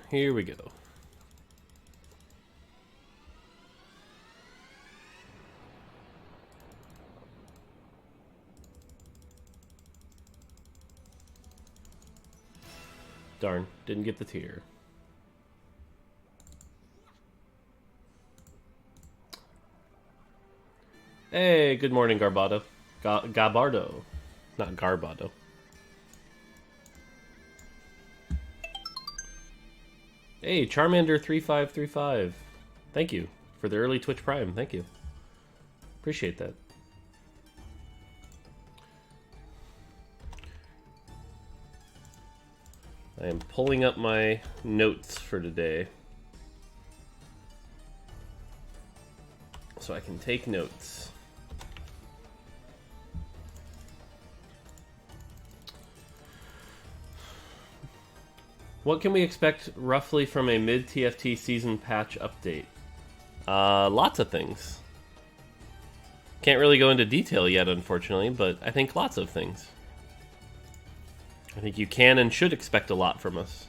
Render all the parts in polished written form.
Here we go. Darn, didn't get the tier. Hey, good morning, Garbado. Gabardo. Not Garbado. Hey, Charmander3535. Thank you for the early Twitch Prime. Thank you. Appreciate that. I am pulling up my notes for today so I can take notes. What can we expect roughly from a mid-TFT season patch update? Lots of things. Can't really go into detail yet, unfortunately, but I think lots of things. I think you can and should expect a lot from us.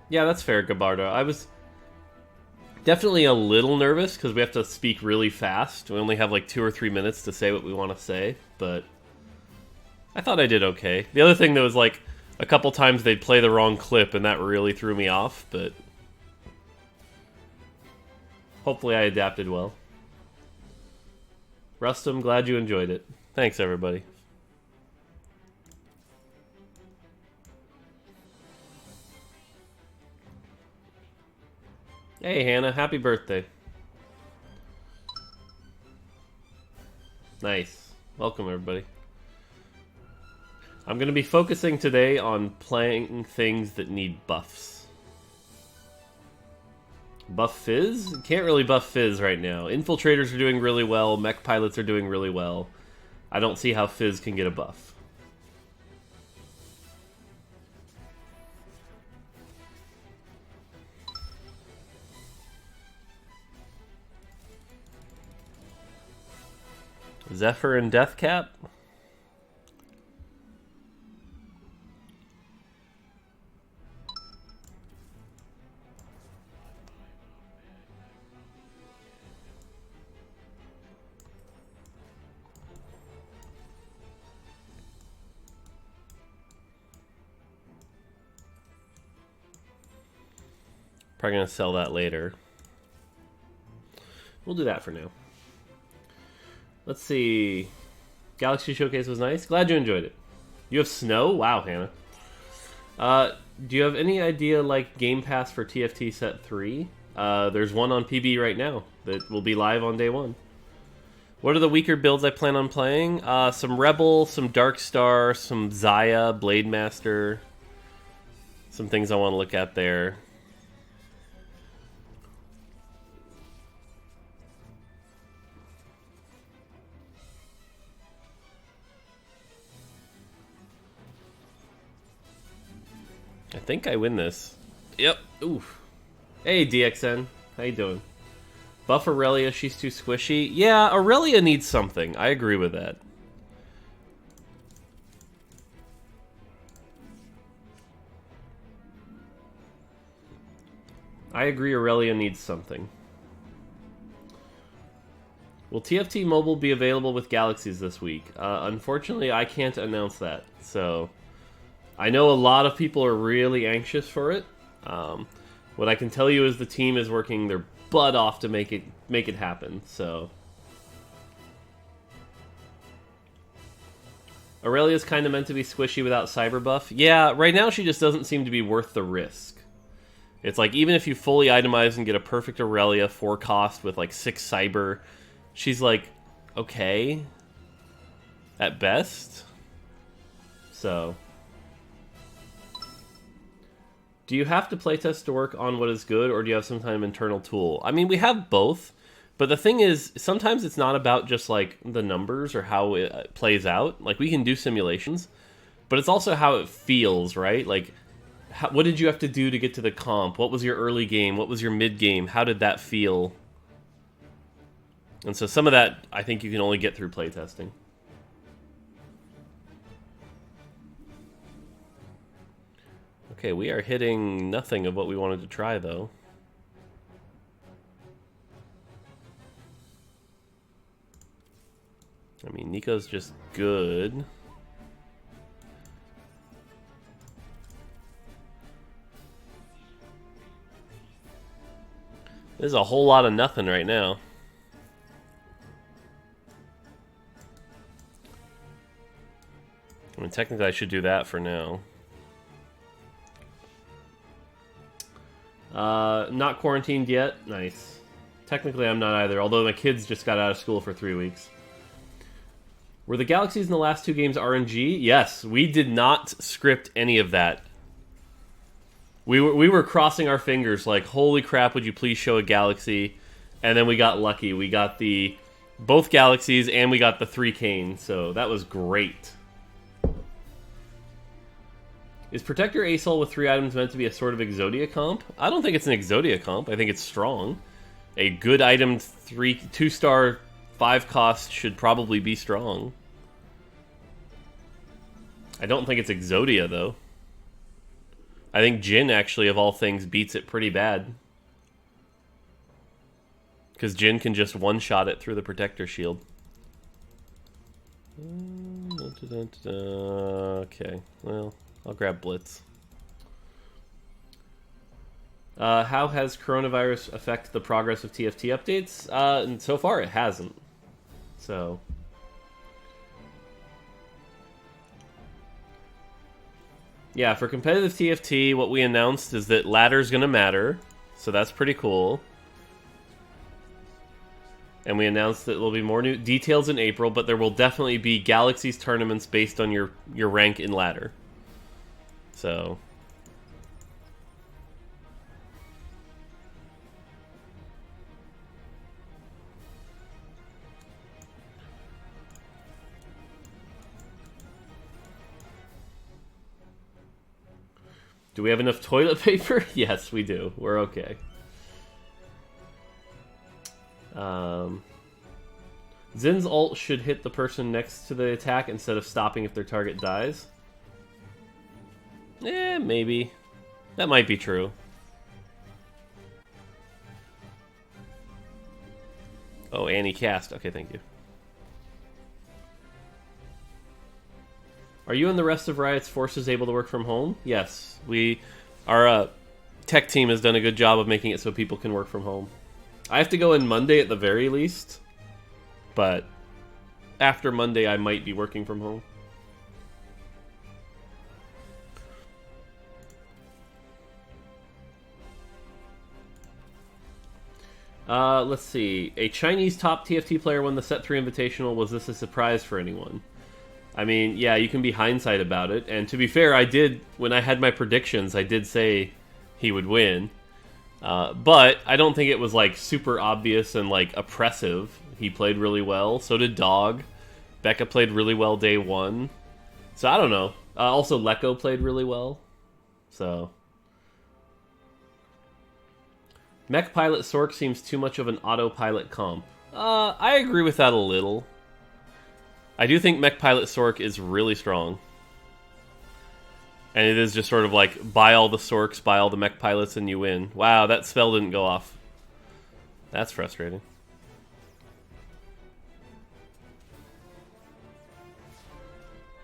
Yeah, that's fair, Gabardo. I was definitely a little nervous because we have to speak really fast. We only have like 2 or 3 minutes to say what we want to say, but I thought I did okay. The other thing that was like a couple times they'd play the wrong clip and that really threw me off, but hopefully I adapted well. Rustum, glad you enjoyed it. Thanks, everybody. Hey, Hannah, happy birthday. Nice. Welcome, everybody. I'm going to be focusing today on playing things that need buffs. Buff Fizz? Can't really buff Fizz right now. Infiltrators are doing really well. Mech pilots are doing really well. I don't see how Fizz can get a buff. Zephyr and Deathcap? Probably going to sell that later. We'll do that for now. Let's see. Galaxy Showcase was nice. Glad you enjoyed it. You have snow? Wow, Hannah. Do you have any idea, like, Game Pass for TFT Set 3? There's one on PB right now that will be live on day 1. What are the weaker builds I plan on playing? Some Rebel, some Darkstar, some Zaya, Blade Master. Some things I want to look at there. I think I win this. Yep. Oof. Hey, DXN. How you doing? Buff Aurelia, she's too squishy. Yeah, Aurelia needs something. I agree with that. I agree Aurelia needs something. Will TFT Mobile be available with Galaxies this week? Unfortunately, I can't announce that. So, I know a lot of people are really anxious for it. What I can tell you is the team is working their butt off to make it happen. So, Aurelia's kind of meant to be squishy without cyber buff. Yeah, right now she just doesn't seem to be worth the risk. It's like even if you fully itemize and get a perfect Aurelia 4 cost with like 6 cyber, she's like okay at best. So, do you have to playtest to work on what is good, or do you have some kind of internal tool? I mean, we have both, but the thing is, sometimes it's not about just, like, the numbers or how it plays out. Like, we can do simulations, but it's also how it feels, right? Like, what did you have to do to get to the comp? What was your early game? What was your mid game? How did that feel? And so some of that, I think you can only get through playtesting. Okay, we are hitting nothing of what we wanted to try, though. I mean, Nico's just good. There's a whole lot of nothing right now. I mean, technically I should do that for now. Not quarantined yet. Nice. Technically I'm not either, although my kids just got out of school for 3 weeks. Were the galaxies in the last 2 games RNG? Yes, we did not script any of that. We were crossing our fingers like, holy crap, would you please show a galaxy? And then we got lucky. We got both galaxies and we got the 3 canes, so that was great. Is Protector Asol with 3 items meant to be a sort of Exodia comp? I don't think it's an Exodia comp. I think it's strong. A good item 2-star 5 cost should probably be strong. I don't think it's Exodia, though. I think Jin, actually, of all things, beats it pretty bad. Because Jin can just one-shot it through the Protector Shield. Okay, well, I'll grab Blitz. How has coronavirus affected the progress of TFT updates? And so far, it hasn't. So... yeah, for competitive TFT, what we announced is that ladder's gonna matter, so that's pretty cool. And we announced that there'll be more new details in April, but there will definitely be Galaxies tournaments based on your rank in ladder. So... do we have enough toilet paper? Yes, we do. We're okay. Zin's ult should hit the person next to the attack instead of stopping if their target dies. Eh, maybe. That might be true. Oh, Annie cast. Okay, thank you. Are you and the rest of Riot's forces able to work from home? Yes. Our tech team has done a good job of making it so people can work from home. I have to go in Monday at the very least, but after Monday I might be working from home. Let's see. A Chinese top TFT player won the Set 3 Invitational. Was this a surprise for anyone? I mean, yeah, you can be hindsight about it. And to be fair, I did, when I had my predictions, I did say he would win. But I don't think it was, like, super obvious and, like, oppressive. He played really well. So did Dog. Becca played really well day 1. So I don't know. Also, Lecco played really well. So... Mech Pilot Sork seems too much of an autopilot comp. I agree with that a little. I do think Mech Pilot Sork is really strong. And it is just sort of like, buy all the Sorks, buy all the Mech Pilots, and you win. Wow, that spell didn't go off. That's frustrating.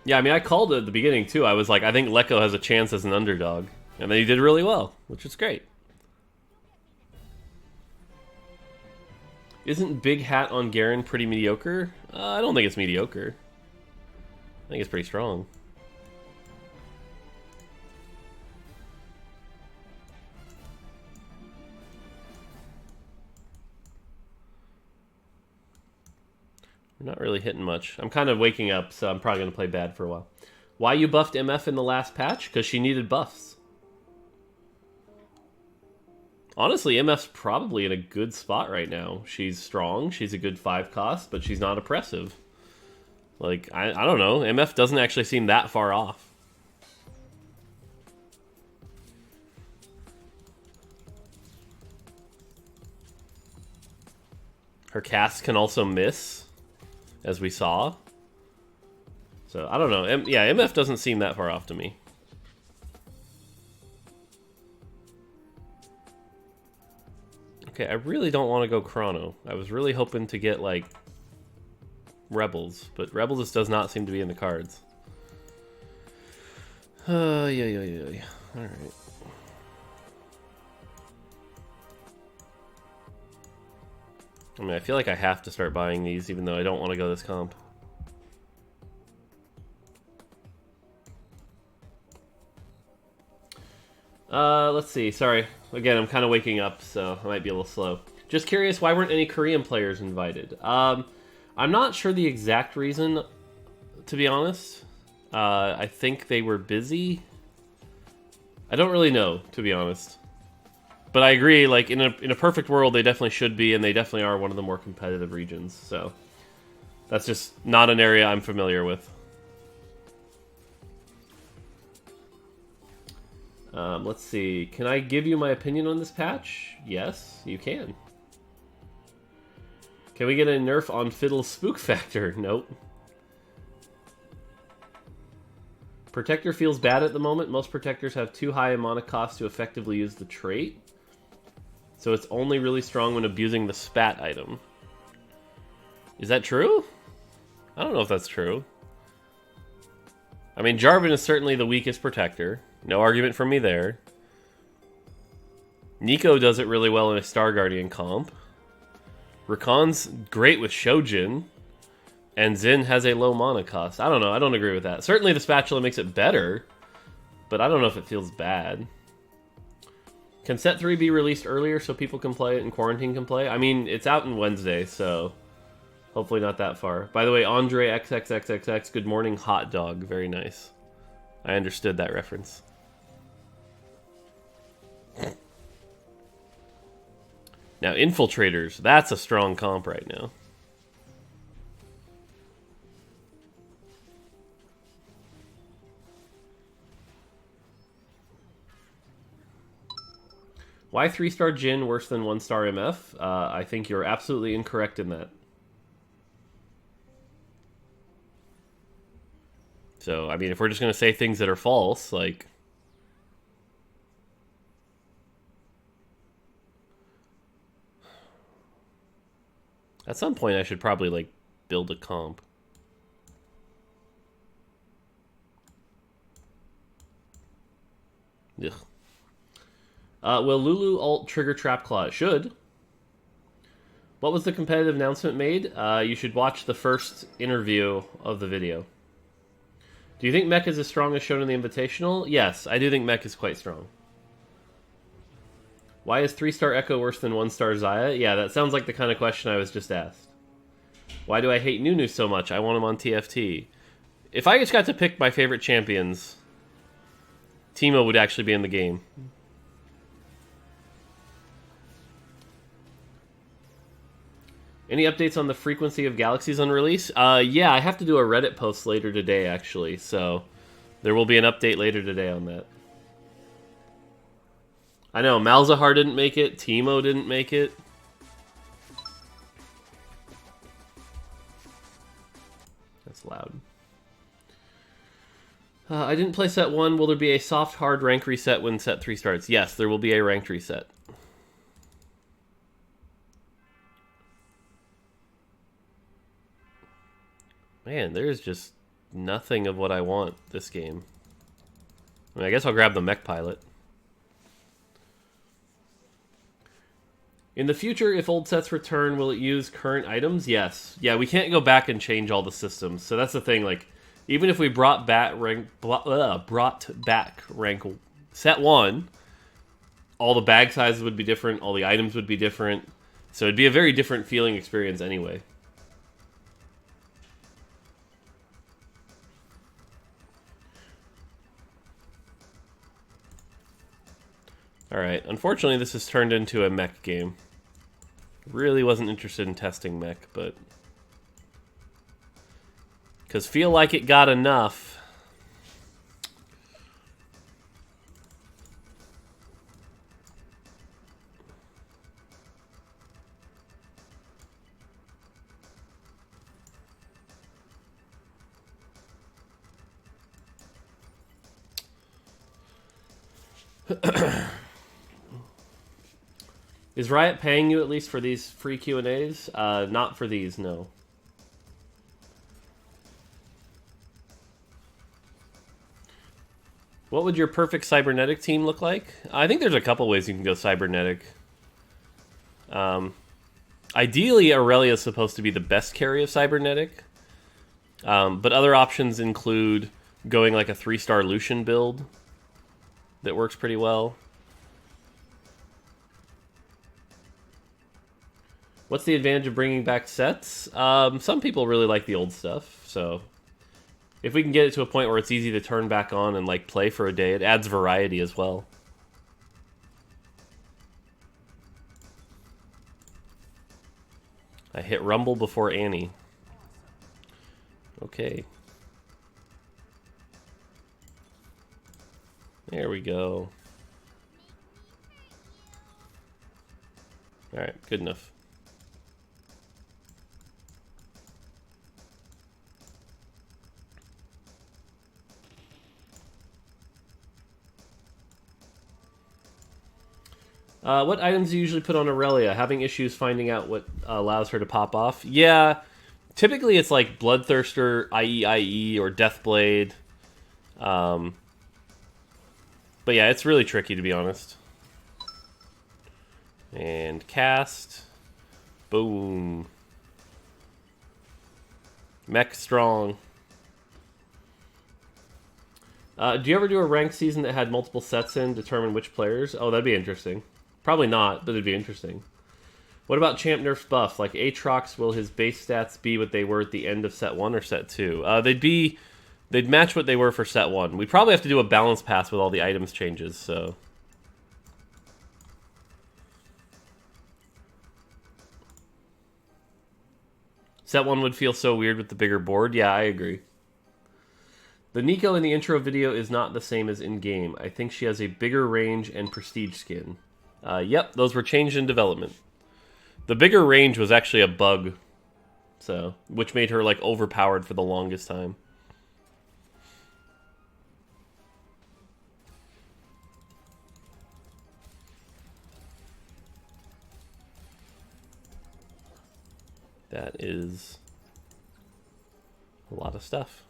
Yeah, I mean, I called it at the beginning, too. I was like, I think Lecco has a chance as an underdog. And then he did really well, which is great. Isn't Big Hat on Garen pretty mediocre? I don't think it's mediocre. I think it's pretty strong. We're not really hitting much. I'm kind of waking up, so I'm probably going to play bad for a while. Why you buffed MF in the last patch? Because she needed buffs. Honestly, MF's probably in a good spot right now. She's strong, she's a good 5 cost, but she's not oppressive. Like, I don't know, MF doesn't actually seem that far off. Her cast can also miss, as we saw. So, I don't know. Yeah, MF doesn't seem that far off to me. Okay, I really don't want to go Chrono. I was really hoping to get, like, Rebels, but Rebels just does not seem to be in the cards. Yeah. Alright. I mean, I feel like I have to start buying these, even though I don't want to go this comp. Let's see. Sorry. Again, I'm kind of waking up, so I might be a little slow. Just curious, why weren't any Korean players invited? I'm not sure the exact reason, to be honest. I think they were busy. I don't really know, to be honest. But I agree, like, in a perfect world, they definitely should be, and they definitely are one of the more competitive regions, so... That's just not an area I'm familiar with. Let's see. Can I give you my opinion on this patch? Yes, you can. Can we get a nerf on Fiddle's spook factor? Nope. Protector feels bad at the moment. Most protectors have too high a mana cost to effectively use the trait. So it's only really strong when abusing the spat item. Is that true? I don't know if that's true. I mean, Jarvan is certainly the weakest protector. No argument from me there. Nico does it really well in a Star Guardian comp. Rakan's great with Shojin. And Xin has a low mana cost. I don't know. I don't agree with that. Certainly the spatula makes it better. But I don't know if it feels bad. Can Set 3 be released earlier so people can play it and Quarantine can play? I mean, it's out on Wednesday, so... Hopefully not that far. By the way, Andre XXXXX, good morning, hot dog. Very nice. I understood that reference. Now, Infiltrators. That's a strong comp right now. Why 3-star Jhin worse than 1-star MF? I think you're absolutely incorrect in that. So, I mean, if we're just going to say things that are false, like... At some point, I should probably, like, build a comp. Ugh. Will Lulu ult trigger Trap Claw? It should. What was the competitive announcement made? You should watch the first interview of the video. Do you think Mech is as strong as shown in the Invitational? Yes, I do think Mech is quite strong. Why is 3-star Echo worse than 1-star Xayah? Yeah, that sounds like the kind of question I was just asked. Why do I hate Nunu so much? I want him on TFT. If I just got to pick my favorite champions, Teemo would actually be in the game. Any updates on the frequency of galaxies on release? Yeah, I have to do a Reddit post later today, actually, so there will be an update later today on that. I know, Malzahar didn't make it, Teemo didn't make it. That's loud. I didn't play set 1. Will there be a soft, hard rank reset when set 3 starts? Yes, there will be a ranked reset. Man, there's just nothing of what I want this game. I mean, I guess I'll grab the Mech Pilot. In the future, if old sets return, will it use current items? Yes. Yeah, we can't go back and change all the systems. So that's the thing. Like, even if we brought back rank set 1, all the bag sizes would be different, all the items would be different. So it'd be a very different feeling experience anyway. Alright, unfortunately this has turned into a mech game. Really wasn't interested in testing mech, but... because feel like it got enough. Is Riot paying you at least for these free Q&As? Not for these, no. What would your perfect cybernetic team look like? I think there's a couple ways you can go cybernetic. Ideally, Aurelia is supposed to be the best carry of cybernetic. But other options include going like a 3-star Lucian build that works pretty well. What's the advantage of bringing back sets? Some people really like the old stuff, so if we can get it to a point where it's easy to turn back on and like play for a day, it adds variety as well. I hit Rumble before Annie. Okay. There we go. Alright, good enough. What items do you usually put on Aurelia? Having issues finding out what allows her to pop off? Yeah, typically it's like Bloodthirster, IE, or Deathblade. But yeah, it's really tricky to be honest. And cast. Boom. Mech strong. Do you ever do a ranked season that had multiple sets in, determine which players? Oh, that'd be interesting. Probably not, but it'd be interesting. What about champ nerfs buff? Like Aatrox, will his base stats be what they were at the end of set 1 or set 2? They'd match what they were for set 1. We'd probably have to do a balance pass with all the items changes, so... Set 1 would feel so weird with the bigger board. Yeah, I agree. The Nico in the intro video is not the same as in-game. I think she has a bigger range and prestige skin. Yep, those were changed in development. The bigger range was actually a bug, so which made her like overpowered for the longest time. That is a lot of stuff.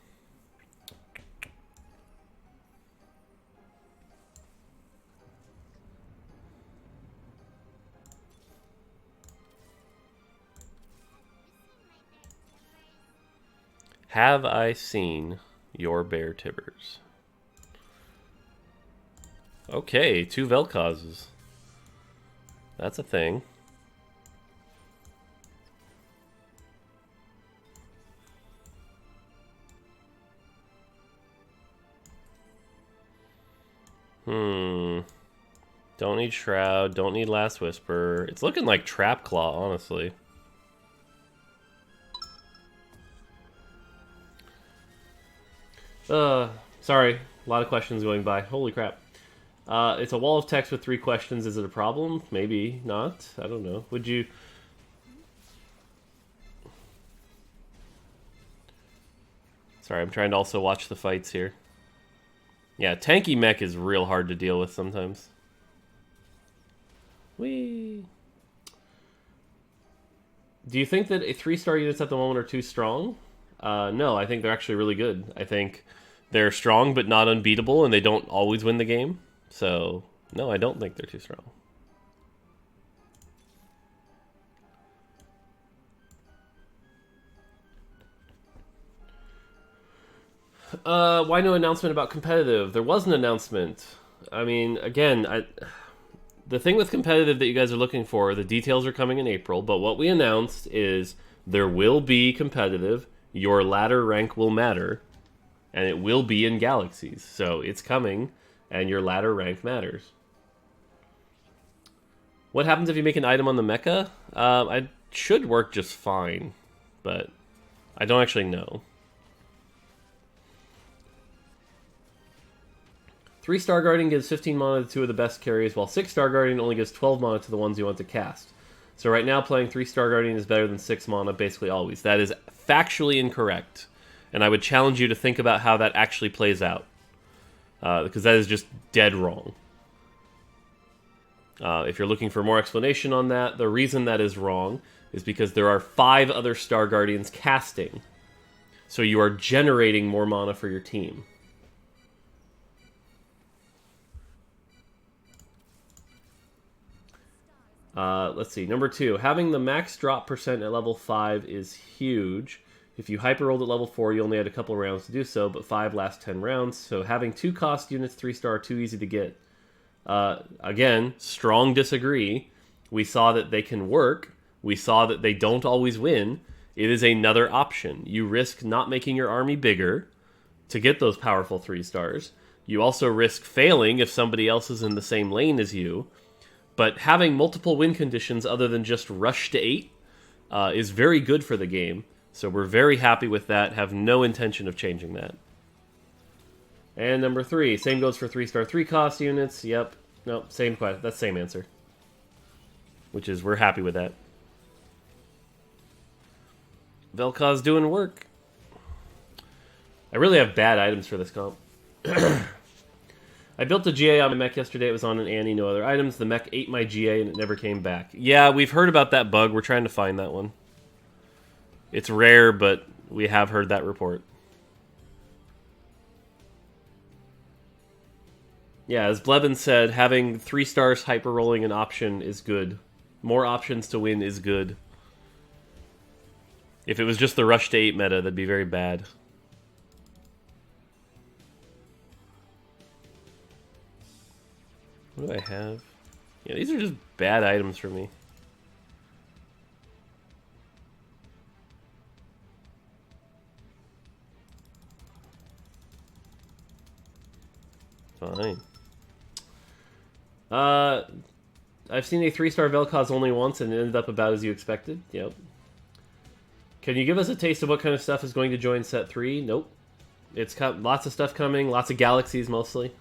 Have I seen your Bear Tibbers? Okay, 2 Vel'Kozes. That's a thing. Don't need Shroud, don't need Last Whisper. It's looking like Trap Claw, honestly. Sorry, a lot of questions going by. Holy crap. It's a wall of text with 3 questions. Is it a problem? Maybe not. I don't know. Would you... Sorry, I'm trying to also watch the fights here. Yeah, tanky mech is real hard to deal with sometimes. Whee! Do you think that 3-star units at the moment are too strong? No, I think they're actually really good. I think they're strong but not unbeatable, and they don't always win the game. So, no, I don't think they're too strong. Why no announcement about competitive? There was an announcement. I mean, again, the thing with competitive that you guys are looking for, the details are coming in April, but what we announced is there will be competitive, your ladder rank will matter, and it will be in galaxies. So it's coming, and your ladder rank matters. What happens if you make an item on the mecha? It should work just fine, but I don't actually know. 3-star Guardian gives 15 mana to 2 of the best carries, while 6-star Guardian only gives 12 mana to the ones you want to cast. So right now, playing 3-star Guardian is better than 6 mana, basically always. That is factually incorrect, and I would challenge you to think about how that actually plays out, because that is just dead wrong. If you're looking for more explanation on that, the reason that is wrong is because there are 5 other Star Guardians casting. So you are generating more mana for your team. Let's see. Number 2. Having the max drop percent at level 5 is huge. If you hyper rolled at level 4, you only had a couple rounds to do so, but 5 lasts 10 rounds. So having 2 cost units 3-star are too easy to get. Again, strong disagree. We saw that they can work. We saw that they don't always win. It is another option. You risk not making your army bigger to get those powerful 3-stars. You also risk failing if somebody else is in the same lane as you. But having multiple win conditions other than just rush to 8 is very good for the game. So we're very happy with that. Have no intention of changing that. And number 3, same goes for 3-star 3-cost units. Yep. Nope, same question. That's same answer. Which is, we're happy with that. Vel'Koz's doing work. I really have bad items for this comp. I built a GA on my mech yesterday. It was on an Annie, no other items. The mech ate my GA and it never came back. Yeah, we've heard about that bug. We're trying to find that one. It's rare, but we have heard that report. Yeah, as Blevin said, having 3 stars hyper rolling an option is good. More options to win is good. If it was just the rush to 8 meta, that'd be very bad. What do I have? Yeah, these are just bad items for me. Fine. I've seen a 3-star Vel'Koz only once and it ended up about as you expected. Yep. Can you give us a taste of what kind of stuff is going to join set 3? Nope. It's got lots of stuff coming, lots of galaxies mostly.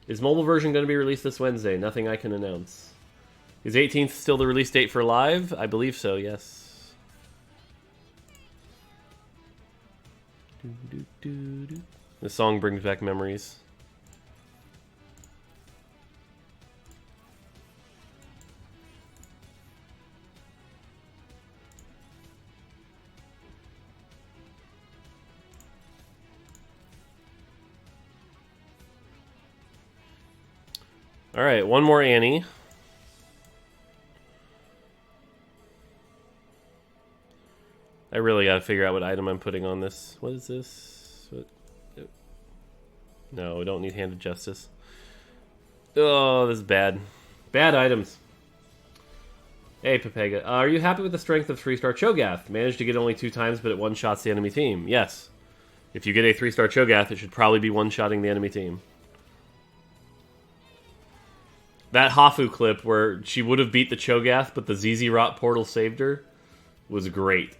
Is mobile version going to be released this Wednesday? Nothing I can announce. Is 18th still the release date for live? I believe so, yes. This song brings back memories. Alright, one more Annie. I really gotta figure out what item I'm putting on this. What is this? What? No, we don't need Hand of Justice. Oh, this is bad. Bad items. Hey, Pepega. Are you happy with the strength of 3-star Cho'Gath? Managed to get only 2 times, but it one-shots the enemy team. Yes. If you get a 3-star Cho'Gath, it should probably be one-shotting the enemy team. That Hafu clip where she would have beat the Cho'Gath, but the ZZ Rot portal saved her, was great.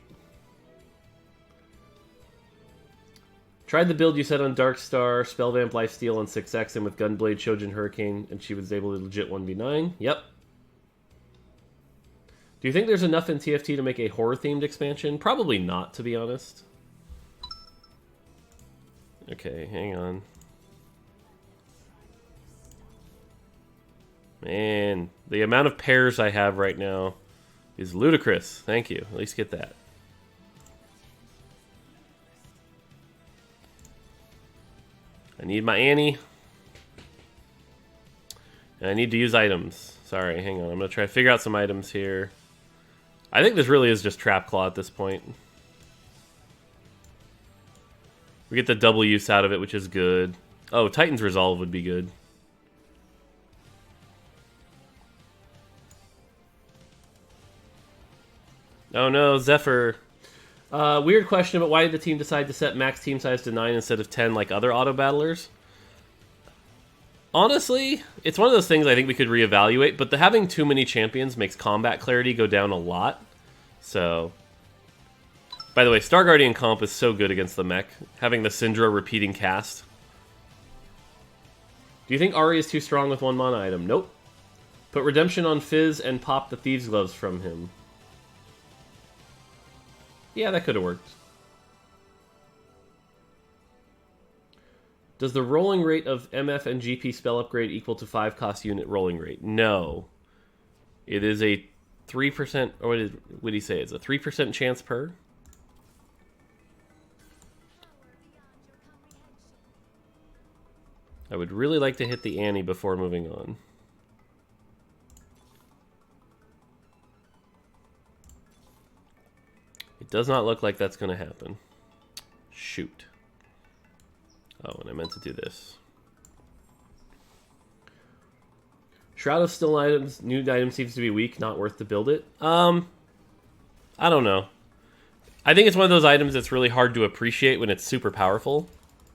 Tried the build you said on Darkstar, Spellvamp Lifesteal on 6X, and with Gunblade Shojin Hurricane, and she was able to legit 1v9. Yep. Do you think there's enough in TFT to make a horror-themed expansion? Probably not, to be honest. Okay, hang on. Man, the amount of pairs I have right now is ludicrous. Thank you. At least get that. I need my Annie. And I need to use items. Sorry, hang on. I'm going to try to figure out some items here. I think this really is just Trap Claw at this point. We get the double use out of it, which is good. Oh, Titan's Resolve would be good. Oh no, Zephyr. Weird question, but why did the team decide to set max team size to 9 instead of 10 like other auto-battlers? Honestly, it's one of those things I think we could reevaluate, but having too many champions makes combat clarity go down a lot. So, by the way, Star Guardian comp is so good against the mech. Having the Syndra repeating cast. Do you think Ahri is too strong with 1 mana item? Nope. Put Redemption on Fizz and pop the Thieves' Gloves from him. Yeah, that could have worked. Does the rolling rate of MF and GP spell upgrade equal to 5 cost unit rolling rate? No. It is a 3%, or what did he say? It's a 3% chance per? I would really like to hit the Annie before moving on. It does not look like that's going to happen. Shoot. Oh, and I meant to do this. Shroud of Still items, new item seems to be weak, not worth to build it. I don't know. I think it's one of those items that's really hard to appreciate when it's super powerful.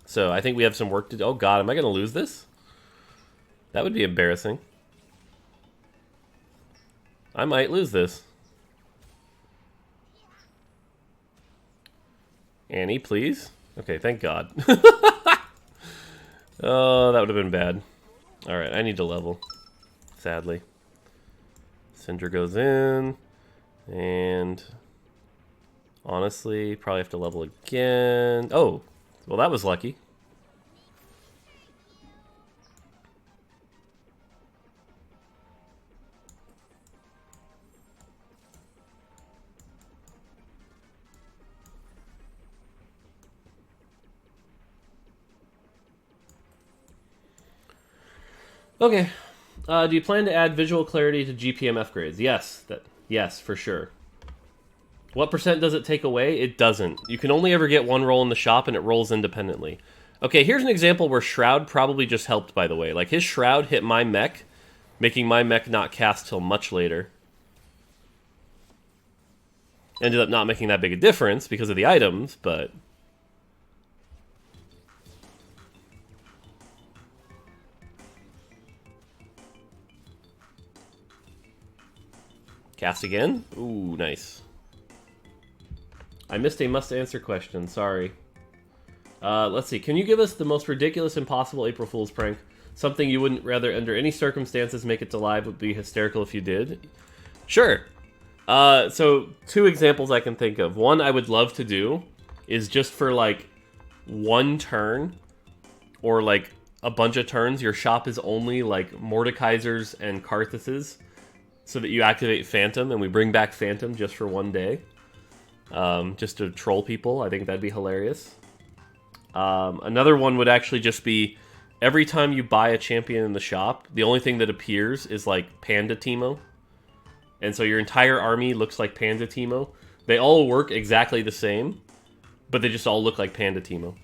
So I think we have some work to do. Oh god, am I going to lose this? That would be embarrassing. I might lose this. Annie, please? Okay, thank god. Oh, that would have been bad. Alright, I need to level. Sadly. Cinder goes in. And... honestly, probably have to level again. Oh! Well, that was lucky. Okay. Do you plan to add visual clarity to GPM upgrades? Yes. Yes, for sure. What percent does it take away? It doesn't. You can only ever get one roll in the shop, and it rolls independently. Okay, here's an example where Shroud probably just helped, by the way. Like, his Shroud hit my mech, making my mech not cast till much later. Ended up not making that big a difference because of the items, but... cast again? Ooh, nice. I missed a must-answer question, sorry. Let's see, can you give us the most ridiculous impossible April Fool's prank? Something you wouldn't rather under any circumstances make it to live would be hysterical if you did? Sure. So, 2 examples I can think of. One I would love to do is just for, like, 1 turn, or, like, a bunch of turns, your shop is only, like, Mordekaisers and Karthuses, so that you activate Phantom, and we bring back Phantom just for 1 day. Just to troll people. I think that'd be hilarious. Another one would actually just be, every time you buy a champion in the shop, the only thing that appears is, like, Panda Teemo. And so your entire army looks like Panda Teemo. They all work exactly the same, but they just all look like Panda Teemo.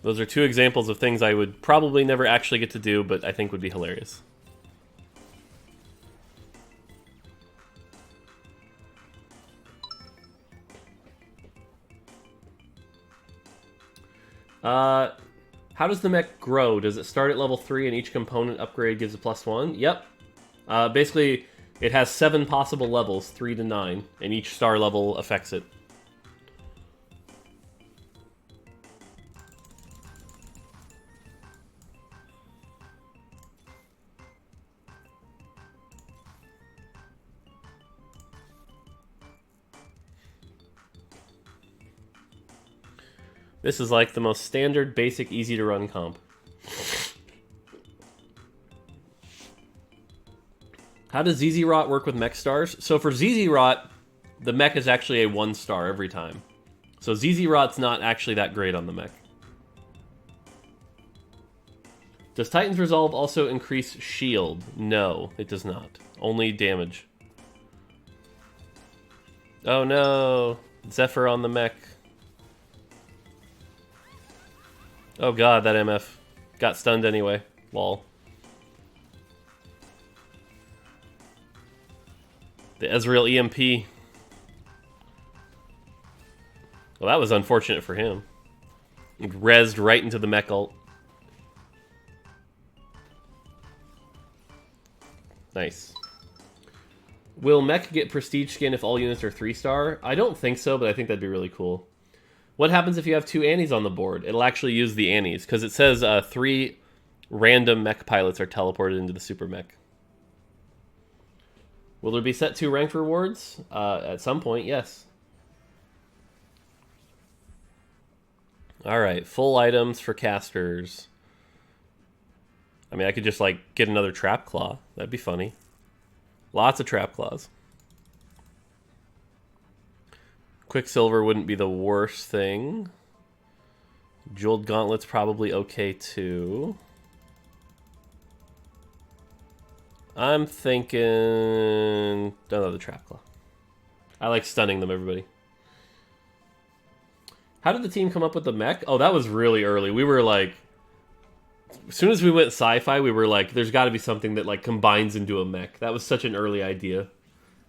Those are 2 examples of things I would probably never actually get to do, but I think would be hilarious. How does the mech grow? Does it start at level 3 and each component upgrade gives a +1? Yep. Basically, it has 7 possible levels, 3 to 9, and each star level affects it. This is like the most standard, basic, easy-to-run comp. How does ZZ Rot work with mech stars? So for ZZ Rot, the mech is actually a 1 star every time. So ZZ Rot's not actually that great on the mech. Does Titan's Resolve also increase shield? No, it does not. Only damage. Oh no! Zephyr on the mech. Oh god, that MF got stunned anyway. Lol. The Ezreal EMP. Well, that was unfortunate for him. It rezzed right into the mech ult. Nice. Will mech get prestige skin if all units are 3-star? I don't think so, but I think that'd be really cool. What happens if you have 2 Annies on the board? It'll actually use the Annies, because it says 3 random mech pilots are teleported into the super mech. Will there be set 2 ranked rewards? At some point, yes. Alright, full items for casters. I mean, I could just, like, get another Trap Claw. That'd be funny. Lots of Trap Claws. Quicksilver wouldn't be the worst thing. Jeweled Gauntlet's probably okay, too. I'm thinking another Trap Claw. I like stunning them, everybody. How did the team come up with the mech? Oh, that was really early. We were like, as soon as we went sci-fi, we were like, there's got to be something that like combines into a mech. That was such an early idea.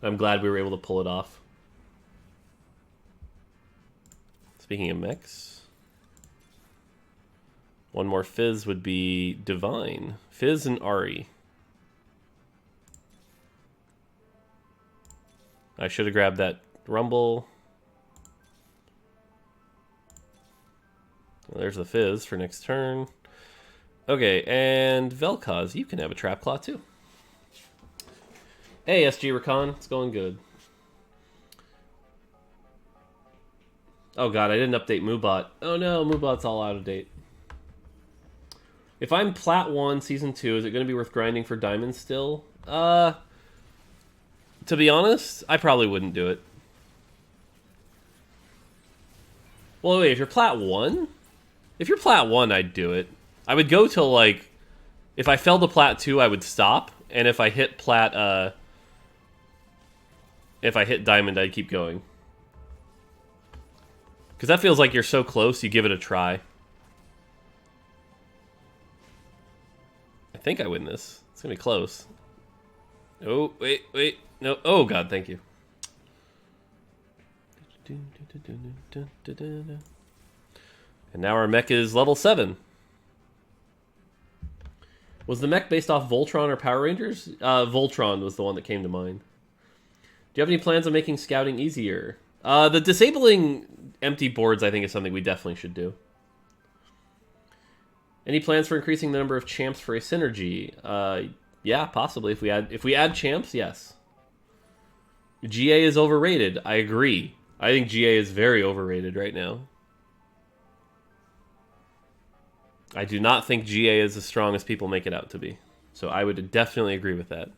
I'm glad we were able to pull it off. Speaking of mechs, one more Fizz would be Divine. Fizz and Ari. I should have grabbed that Rumble. Well, there's the Fizz for next turn. Okay, and Vel'Koz, you can have a Trap Claw too. Hey, SG Recon, it's going good. Oh god, I didn't update Moobot. Oh no, Moobot's all out of date. If I'm Plat 1, Season 2, is it going to be worth grinding for Diamonds still? To be honest, I probably wouldn't do it. Well, wait, if you're Plat 1? If you're Plat 1, I'd do it. I would go till, like... If I fell to Plat 2, I would stop. And if I hit Plat, if I hit Diamond, I'd keep going. Because that feels like you're so close, you give it a try. I think I win this. It's going to be close. Oh, wait. No. Oh, God, thank you. And now our mech is level 7. Was the mech based off Voltron or Power Rangers? Voltron was the one that came to mind. Do you have any plans on making scouting easier? The disabling empty boards, I think, is something we definitely should do. Any plans for increasing the number of champs for a synergy? Yeah, possibly. If we add champs, yes. GA is overrated. I agree. I think GA is very overrated right now. I do not think GA is as strong as people make it out to be. So I would definitely agree with that.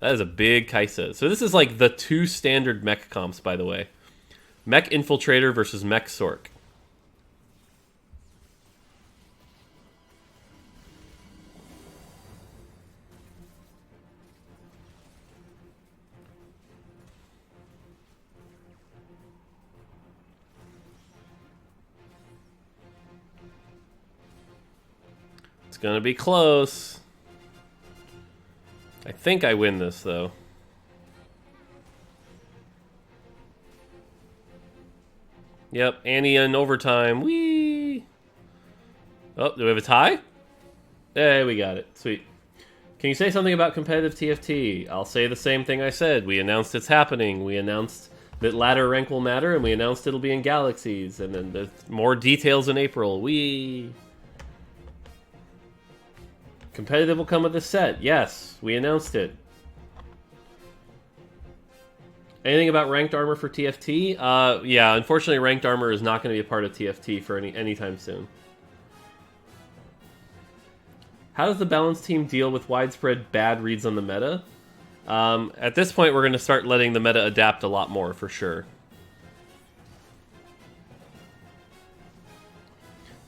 That is a big Kaisa. So this is like the 2 standard mech comps, by the way. Mech Infiltrator versus Mech Sork. It's gonna be close. I think I win this, though. Yep, Annie in overtime. Whee! Oh, do we have a tie? Hey, we got it. Sweet. Can you say something about competitive TFT? I'll say the same thing I said. We announced it's happening. We announced that ladder rank will matter, and we announced it'll be in Galaxies. And then there's more details in April. Whee! Competitive will come with a set. Yes, we announced it. Anything about ranked armor for TFT? Yeah, unfortunately, ranked armor is not going to be a part of TFT for anytime soon. How does the balance team deal with widespread bad reads on the meta? At this point, we're going to start letting the meta adapt a lot more, for sure.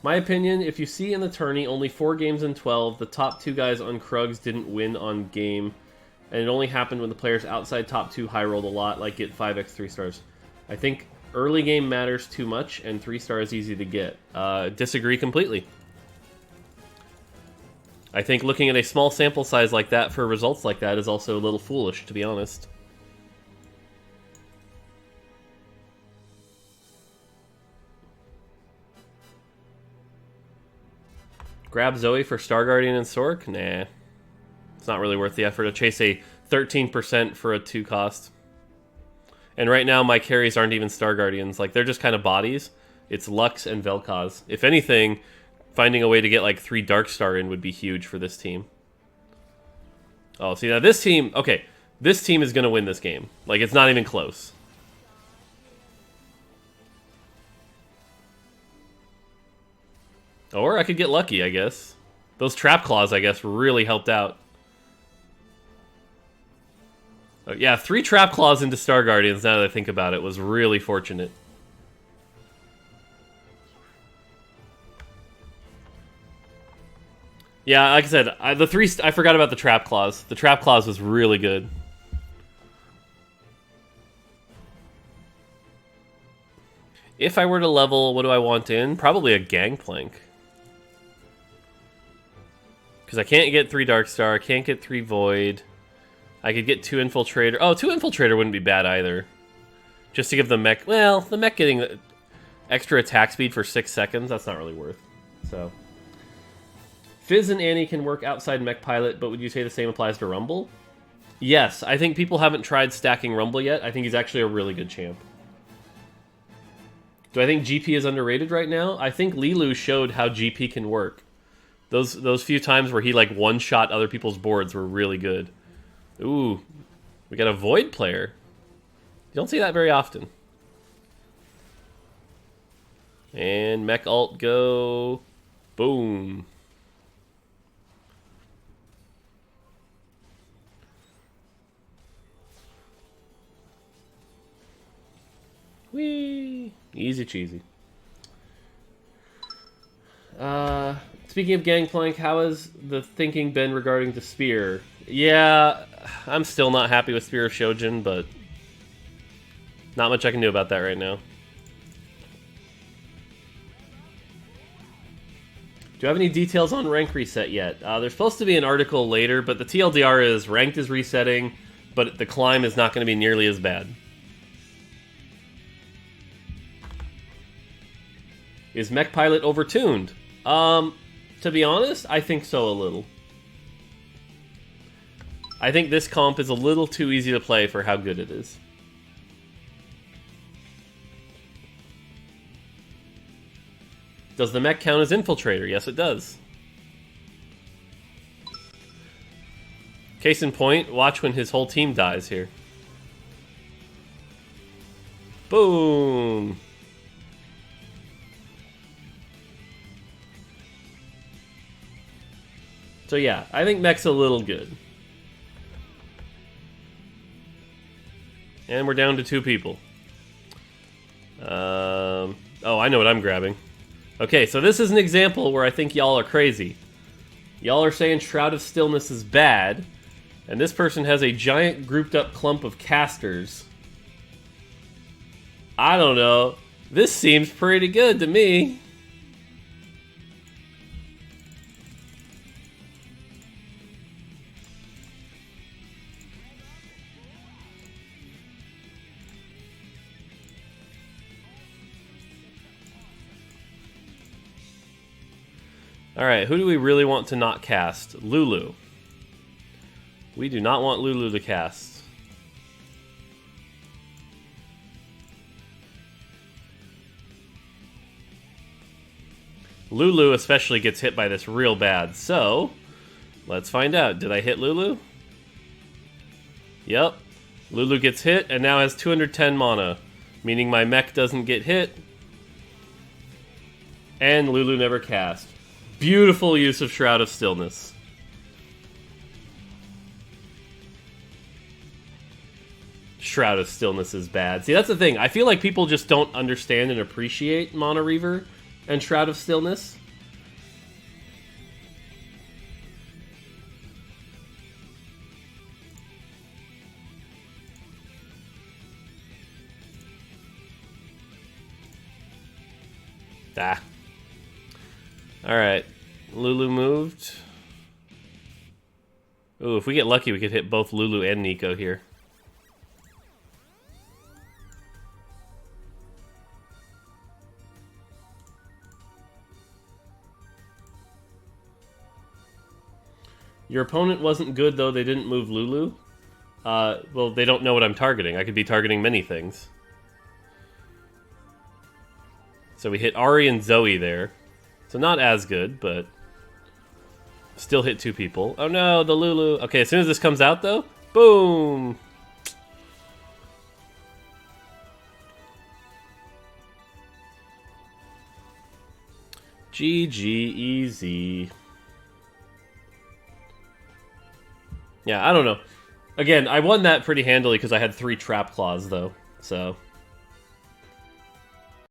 My opinion, if you see in the tourney only 4 games in 12, the top 2 guys on Krugs didn't win on game, and it only happened when the players outside top 2 high rolled a lot, like get 5x 3 stars. I think early game matters too much, and 3 stars easy to get. Disagree completely. I think looking at a small sample size like that for results like that is also a little foolish, to be honest. Grab Zoe for Star Guardian and Sork? Nah. It's not really worth the effort to chase a 13% for a 2 cost. And right now my carries aren't even Star Guardians. Like, they're just kind of bodies. It's Lux and Vel'Koz. If anything, finding a way to get like 3 Dark Star in would be huge for this team. Oh, see, now this team... Okay, This team is going to win this game. Like, it's not even close. Or I could get lucky, I guess. Those trap claws, I guess, really helped out. Yeah, 3 trap claws into Star Guardians, now that I think about it, was really fortunate. Yeah, like I said, I forgot about the trap claws. The trap claws was really good. If I were to level, what do I want in? Probably a Gangplank. Because I can't get 3 Darkstar, I can't get 3 Void. I could get 2 Infiltrator. Oh, 2 Infiltrator wouldn't be bad either. Just to give the Mech... Well, the Mech getting extra attack speed for 6 seconds, that's not really worth. So... Fizz and Annie can work outside Mech Pilot, but would you say the same applies to Rumble? Yes, I think people haven't tried stacking Rumble yet. I think he's actually a really good champ. Do I think GP is underrated right now? I think Lilu showed how GP can work. Those few times where he like one-shot other people's boards were really good. Ooh, we got a Void player. You don't see that very often. And Mech ult go. Boom. Whee! Easy cheesy. Speaking of Gangplank, how has the thinking been regarding the Spear? Yeah, I'm still not happy with Spear of Shojin, but not much I can do about that right now. Do you have any details on rank reset yet? There's supposed to be an article later, but the TLDR is ranked is resetting, but the climb is not going to be nearly as bad. Is Mech Pilot overtuned? To be honest, I think so a little. I think this comp is a little too easy to play for how good it is. Does the Mech count as Infiltrator? Yes, it does. Case in point, watch when his whole team dies here. Boom! So yeah, I think Mech's a little good. And we're down to 2 people. Oh, I know what I'm grabbing. Okay, so this is an example where I think y'all are crazy. Y'all are saying Shroud of Stillness is bad, and this person has a giant grouped up clump of casters. I don't know. This seems pretty good to me. Alright, who do we really want to not cast? Lulu. We do not want Lulu to cast. Lulu especially gets hit by this real bad, so let's find out. Did I hit Lulu? Yep. Lulu gets hit and now has 210 mana, meaning my Mech doesn't get hit. And Lulu never cast. Beautiful use of Shroud of Stillness. Shroud of Stillness is bad. See, that's the thing. I feel like people just don't understand and appreciate Mana Reaver and Shroud of Stillness. Ah. Alright. Lulu moved. Ooh, if we get lucky, we could hit both Lulu and Nico here. Your opponent wasn't good, though they didn't move Lulu. Well, they don't know what I'm targeting. I could be targeting many things. So we hit Ari and Zoe there. So not as good, but still hit 2 people. Oh no, the Lulu. Okay, as soon as this comes out, though, Boom! GG, easy. Yeah, I don't know. Again, I won that pretty handily because I had 3 trap claws, though. So